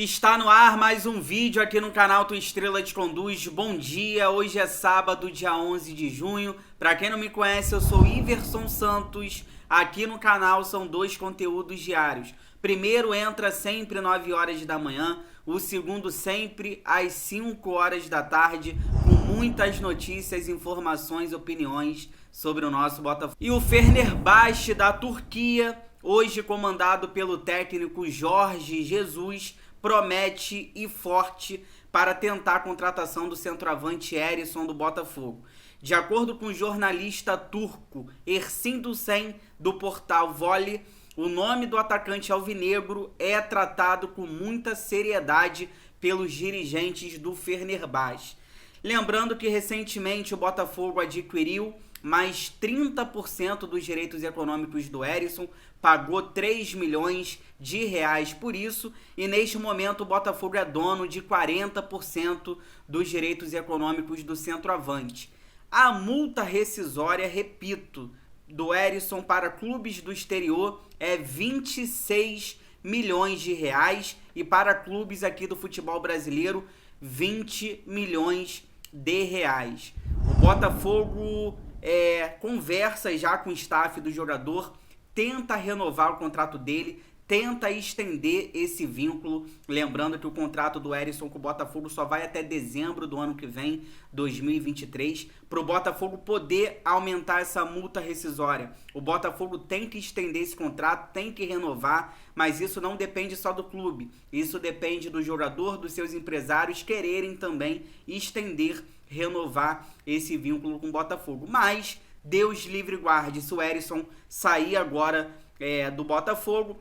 Está no ar mais um vídeo aqui no canal Tua Estrela Te Conduz. Bom dia, hoje é sábado, dia 11 de junho. Para quem não me conhece, eu sou Iverson Santos. Aqui no canal são dois conteúdos diários. Primeiro entra sempre 9 horas da manhã, o segundo sempre às 5 horas da tarde, com muitas notícias, informações, opiniões sobre o nosso Botafogo. E o Fenerbahçe da Turquia, hoje comandado pelo técnico Jorge Jesus, promete ir forte para tentar a contratação do centroavante Herisson do Botafogo. De acordo com o jornalista turco Ersin Dusen, do portal Volley, o nome do atacante alvinegro é tratado com muita seriedade pelos dirigentes do Fenerbahçe. Lembrando que recentemente o Botafogo adquiriu mais 30% dos direitos econômicos do Herisson, pagou 3 milhões de reais por isso, e neste momento o Botafogo é dono de 40% dos direitos econômicos do centroavante. A multa rescisória, repito, do Herisson para clubes do exterior é 26 milhões de reais e para clubes aqui do futebol brasileiro 20 milhões de reais. O Botafogo conversa já com o staff do jogador, tenta renovar o contrato dele, tenta estender esse vínculo. Lembrando que o contrato do Herisson com o Botafogo só vai até dezembro do ano que vem, 2023. Para o Botafogo poder aumentar essa multa rescisória, o Botafogo tem que estender esse contrato, tem que renovar, mas isso não depende só do clube. Isso depende do jogador, dos seus empresários quererem também estender, renovar esse vínculo com o Botafogo. Mas Deus livre guarde, se o Herisson sair agora do Botafogo,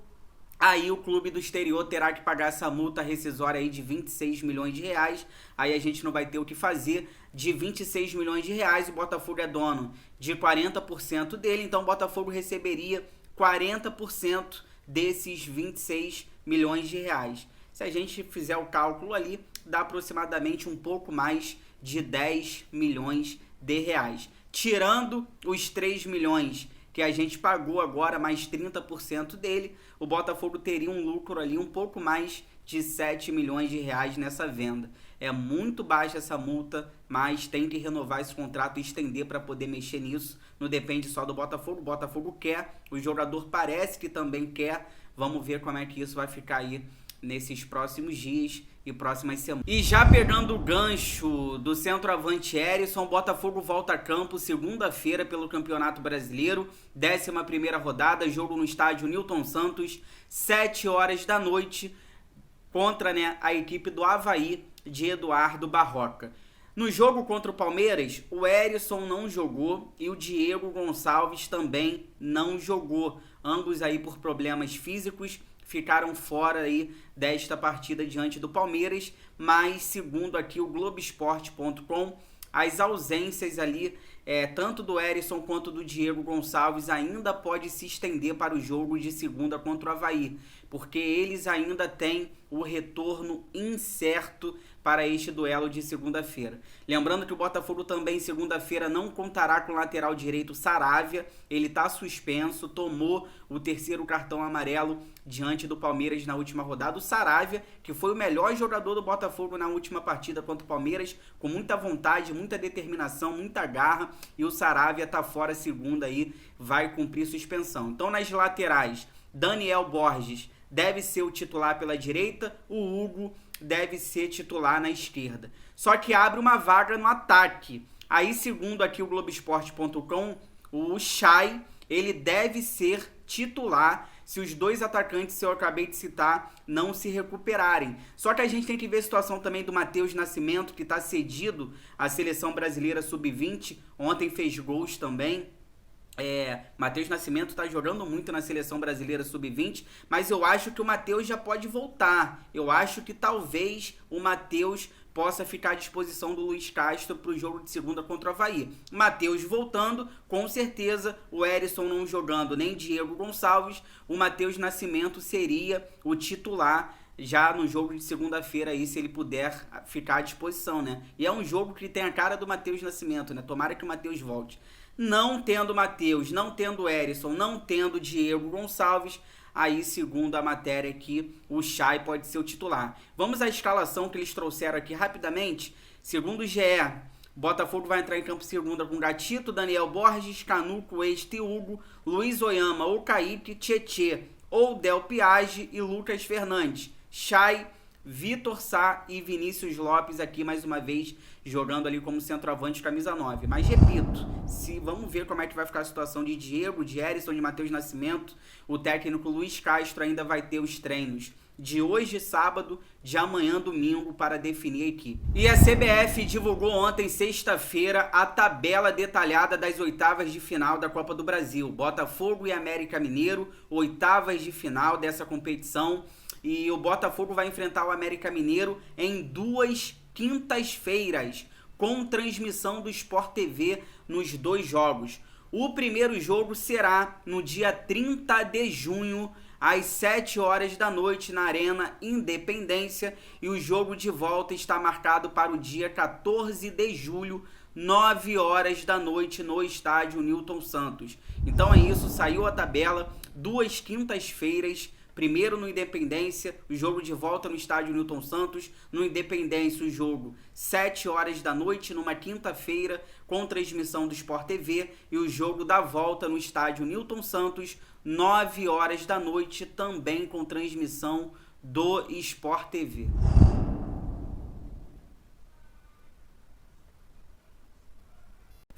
aí o clube do exterior terá que pagar essa multa rescisória aí de 26 milhões de reais. Aí a gente não vai ter o que fazer. De 26 milhões de reais, o Botafogo é dono de 40% dele. Então o Botafogo receberia 40% desses 26 milhões de reais. Se a gente fizer o cálculo ali, dá aproximadamente um pouco mais de 10 milhões de reais. Tirando os 3 milhões que a gente pagou agora, mais 30% dele, o Botafogo teria um lucro ali um pouco mais de 7 milhões de reais nessa venda. É muito baixa essa multa, mas tem que renovar esse contrato e estender para poder mexer nisso. Não depende só do Botafogo, o Botafogo quer, o jogador parece que também quer. Vamos ver como é que isso vai ficar aí nesses próximos dias e próximas semanas. E já pegando o gancho do centroavante Herisson, o Botafogo volta a campo segunda-feira pelo Campeonato Brasileiro, 11ª rodada, jogo no estádio Newton Santos, 7 horas da noite, contra a equipe do Avaí de Eduardo Barroca. No jogo contra o Palmeiras, o Herisson não jogou e o Diego Gonçalves também não jogou, ambos aí por problemas físicos, ficaram fora aí desta partida diante do Palmeiras, mas segundo aqui o Globoesporte.com, as ausências ali, tanto do Herisson quanto do Diego Gonçalves, ainda pode se estender para o jogo de segunda contra o Avaí, porque eles ainda têm o retorno incerto para este duelo de segunda-feira. Lembrando que o Botafogo também segunda-feira não contará com o lateral direito Saravia, ele está suspenso, tomou o 3º cartão amarelo diante do Palmeiras na última rodada. O Saravia, que foi o melhor jogador do Botafogo na última partida contra o Palmeiras, com muita vontade, muita determinação, muita garra, e o Saravia está fora segunda aí, vai cumprir suspensão. Então nas laterais, Daniel Borges deve ser o titular pela direita, o Hugo deve ser titular na esquerda. Só que abre uma vaga no ataque. Aí, segundo aqui o Globoesporte.com, o Chay, ele deve ser titular se os dois atacantes que eu acabei de citar não se recuperarem. Só que a gente tem que ver a situação também do Matheus Nascimento, que está cedido à Seleção Brasileira Sub-20. Ontem fez gols também. Matheus Nascimento está jogando muito na Seleção Brasileira Sub-20, mas eu acho que o Matheus já pode voltar. Eu acho que talvez o Matheus possa ficar à disposição do Luiz Castro para o jogo de segunda contra o Avaí. Matheus voltando, com certeza o Herisson não jogando, nem Diego Gonçalves, o Matheus Nascimento seria o titular já no jogo de segunda-feira aí, se ele puder ficar à disposição, né? E é um jogo que tem a cara do Matheus Nascimento, né? Tomara que o Matheus volte. Não tendo Matheus, não tendo Herisson, não tendo Diego Gonçalves, aí segundo a matéria aqui, o Chay pode ser o titular. Vamos à escalação que eles trouxeram aqui rapidamente. Segundo o GE, Botafogo vai entrar em campo segunda com Gatito, Daniel Borges, Canuco, Este, Hugo, Luiz Oyama ou Kaique, Tietê ou Del Piage e Lucas Fernandes. Chay, Vitor Sá e Vinícius Lopes aqui mais uma vez jogando ali como centroavante camisa 9. Mas repito, vamos ver como é que vai ficar a situação de Diego, de Erisson, de Matheus Nascimento. O técnico Luiz Castro ainda vai ter os treinos de hoje, sábado, de amanhã, domingo, para definir a equipe. E a CBF divulgou ontem, sexta-feira, a tabela detalhada das oitavas de final da Copa do Brasil. Botafogo e América Mineiro, oitavas de final dessa competição. E o Botafogo vai enfrentar o América Mineiro em 2 quintas-feiras, com transmissão do Sport TV nos 2 jogos. O primeiro jogo será no dia 30 de junho, às 7 horas da noite, na Arena Independência. E o jogo de volta está marcado para o dia 14 de julho, 9 horas da noite, no estádio Newton Santos. Então é isso, saiu a tabela, 2 quintas-feiras. Primeiro no Independência, o jogo de volta no estádio Newton Santos. No Independência, o jogo 7 horas da noite, numa quinta-feira, com transmissão do Sport TV. E o jogo da volta no estádio Newton Santos, 9 horas da noite, também com transmissão do Sport TV.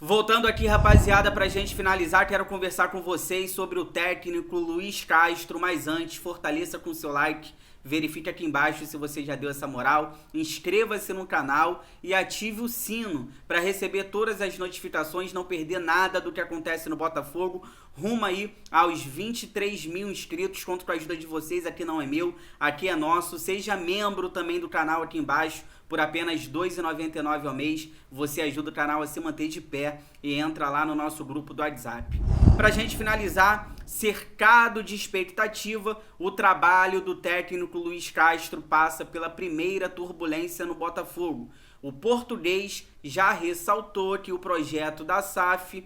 Voltando aqui, rapaziada, pra gente finalizar, quero conversar com vocês sobre o técnico Luiz Castro, mas antes, fortaleça com seu like, verifique aqui embaixo se você já deu essa moral, inscreva-se no canal e ative o sino para receber todas as notificações, não perder nada do que acontece no Botafogo, rumo aí aos 23 mil inscritos, conto com a ajuda de vocês, aqui não é meu, aqui é nosso, seja membro também do canal aqui embaixo, por apenas R$ 2,99 ao mês, você ajuda o canal a se manter de pé e entra lá no nosso grupo do WhatsApp. Pra gente finalizar, cercado de expectativa, o trabalho do técnico Luiz Castro passa pela primeira turbulência no Botafogo. O português já ressaltou que o projeto da SAF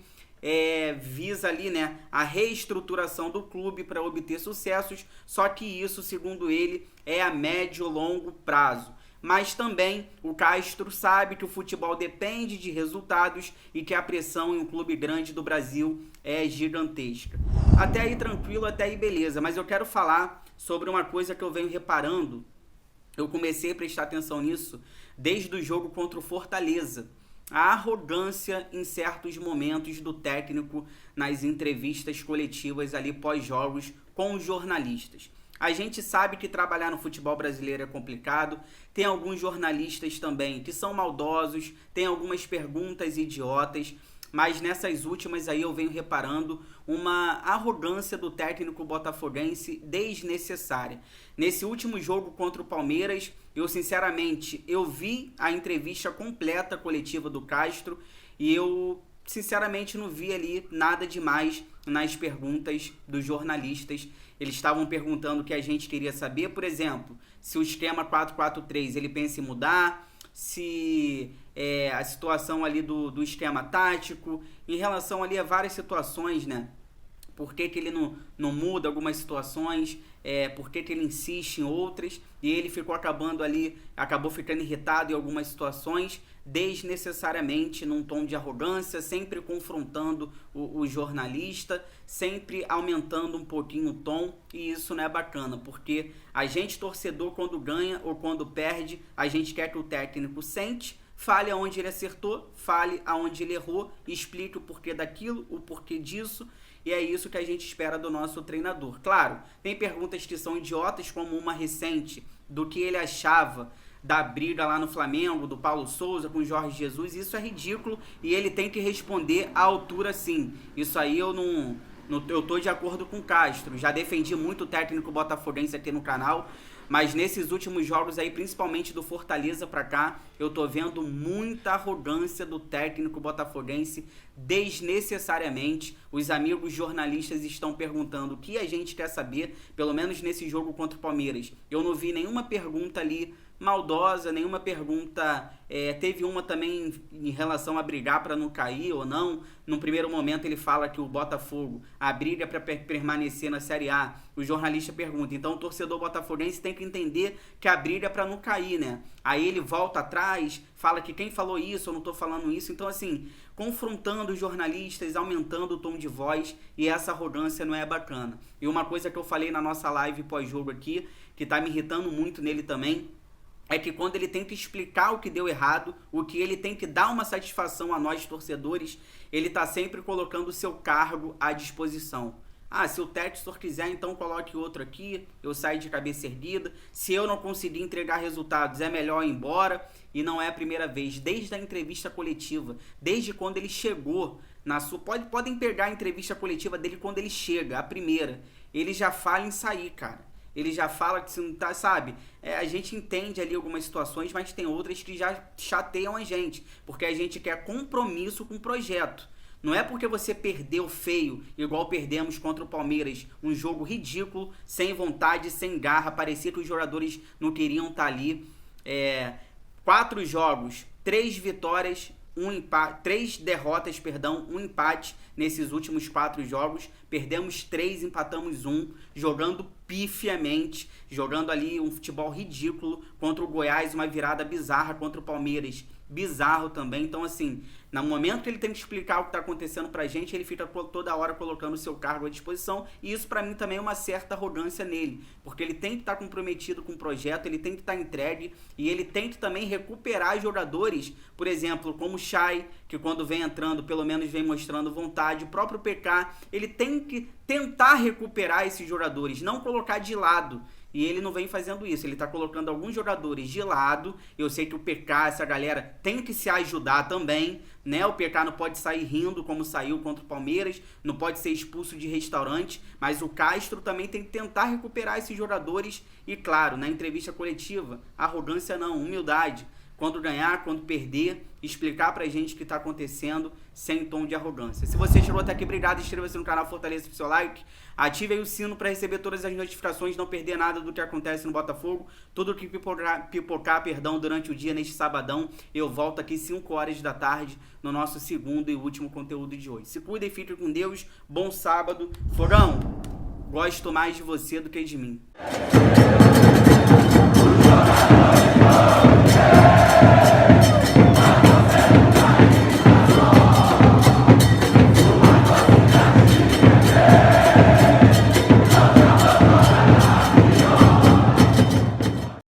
visa ali, né, a reestruturação do clube para obter sucessos, só que isso, segundo ele, é a médio e longo prazo. Mas também o Castro sabe que o futebol depende de resultados e que a pressão em um clube grande do Brasil é gigantesca. Até aí tranquilo, até aí beleza, mas eu quero falar sobre uma coisa que eu venho reparando. Eu comecei a prestar atenção nisso desde o jogo contra o Fortaleza. A arrogância em certos momentos do técnico nas entrevistas coletivas ali pós-jogos com os jornalistas. A gente sabe que trabalhar no futebol brasileiro é complicado, tem alguns jornalistas também que são maldosos, tem algumas perguntas idiotas, mas nessas últimas aí eu venho reparando uma arrogância do técnico botafoguense desnecessária. Nesse último jogo contra o Palmeiras, eu sinceramente, eu vi a entrevista completa coletiva do Castro e eu sinceramente não vi ali nada demais nas perguntas dos jornalistas. Eles estavam perguntando o que a gente queria saber, por exemplo, se o esquema 4-4-3 ele pensa em mudar, se a situação ali do esquema tático, em relação ali a várias situações, né? Por que ele não muda algumas situações, por que ele insiste em outras, e ele acabou ficando irritado em algumas situações, desnecessariamente num tom de arrogância, sempre confrontando o jornalista, sempre aumentando um pouquinho o tom, e isso não é bacana, porque a gente, torcedor, quando ganha ou quando perde, a gente quer que o técnico sente, fale aonde ele acertou, fale aonde ele errou, explique o porquê daquilo, o porquê disso, e é isso que a gente espera do nosso treinador. Claro, tem perguntas que são idiotas, como uma recente, do que ele achava da briga lá no Flamengo, do Paulo Souza com o Jorge Jesus. Isso é ridículo e ele tem que responder à altura sim. Isso aí eu tô de acordo com o Castro. Já defendi muito o técnico botafoguense aqui no canal, mas nesses últimos jogos aí, principalmente do Fortaleza pra cá, eu tô vendo muita arrogância do técnico botafoguense desnecessariamente. Os amigos jornalistas estão perguntando o que a gente quer saber, pelo menos nesse jogo contra o Palmeiras. Eu não vi nenhuma pergunta ali maldosa, nenhuma pergunta, teve uma também em relação a brigar para não cair ou não. No primeiro momento ele fala que o Botafogo, a briga para permanecer na Série A o jornalista pergunta, então o torcedor botafoguense tem que entender que a briga é pra não cair, né? Aí ele volta atrás, fala que quem falou isso, eu não tô falando isso. Então, assim, confrontando os jornalistas, aumentando o tom de voz, e essa arrogância não é bacana. E uma coisa que eu falei na nossa live pós-jogo aqui, que tá me irritando muito nele também, é que quando ele tem que explicar o que deu errado, o que ele tem que dar uma satisfação a nós torcedores, ele tá sempre colocando o seu cargo à disposição. Ah, se o Textor quiser, então coloque outro aqui, eu saio de cabeça erguida. Se eu não conseguir entregar resultados, é melhor ir embora. E não é a primeira vez, desde a entrevista coletiva, desde quando ele chegou na sua... Podem pegar a entrevista coletiva dele quando ele chega, a primeira. Ele já fala em sair, cara. Ele já fala que se não tá, sabe? A gente entende ali algumas situações, mas tem outras que já chateiam a gente. Porque a gente quer compromisso com o projeto. Não é porque você perdeu feio, igual perdemos contra o Palmeiras. Um jogo ridículo, sem vontade, sem garra. Parecia que os jogadores não queriam estar ali. 4 jogos, 3 vitórias, 3 derrotas, um empate nesses últimos 4 jogos. Perdemos 3, empatamos 1, jogando pifiamente, jogando ali um futebol ridículo contra o Goiás, uma virada bizarra contra o Palmeiras, bizarro também. Então, assim, no momento que ele tem que explicar o que está acontecendo pra gente, ele fica toda hora colocando o seu cargo à disposição, e isso pra mim também é uma certa arrogância nele, porque ele tem que estar comprometido com o projeto, ele tem que estar entregue, e ele tem que também recuperar jogadores, por exemplo, como o Chay, que quando vem entrando, pelo menos vem mostrando vontade, o próprio PK, ele tem que tentar recuperar esses jogadores, não colocar de lado. E ele não vem fazendo isso, ele tá colocando alguns jogadores de lado. Eu sei que o PK, essa galera, tem que se ajudar também, né? O PK não pode sair rindo como saiu contra o Palmeiras, não pode ser expulso de restaurante, mas o Castro também tem que tentar recuperar esses jogadores. E claro, na entrevista coletiva, arrogância não, humildade. Quando ganhar, quando perder, explicar pra gente o que tá acontecendo sem tom de arrogância. Se você chegou até aqui, obrigado, inscreva-se no canal, fortaleça o seu like, ative aí o sino para receber todas as notificações, não perder nada do que acontece no Botafogo. Tudo que pipocar durante o dia, neste sabadão, eu volto aqui 5 horas da tarde no nosso segundo e último conteúdo de hoje. Se cuida e fique com Deus, bom sábado. Fogão, gosto mais de você do que de mim.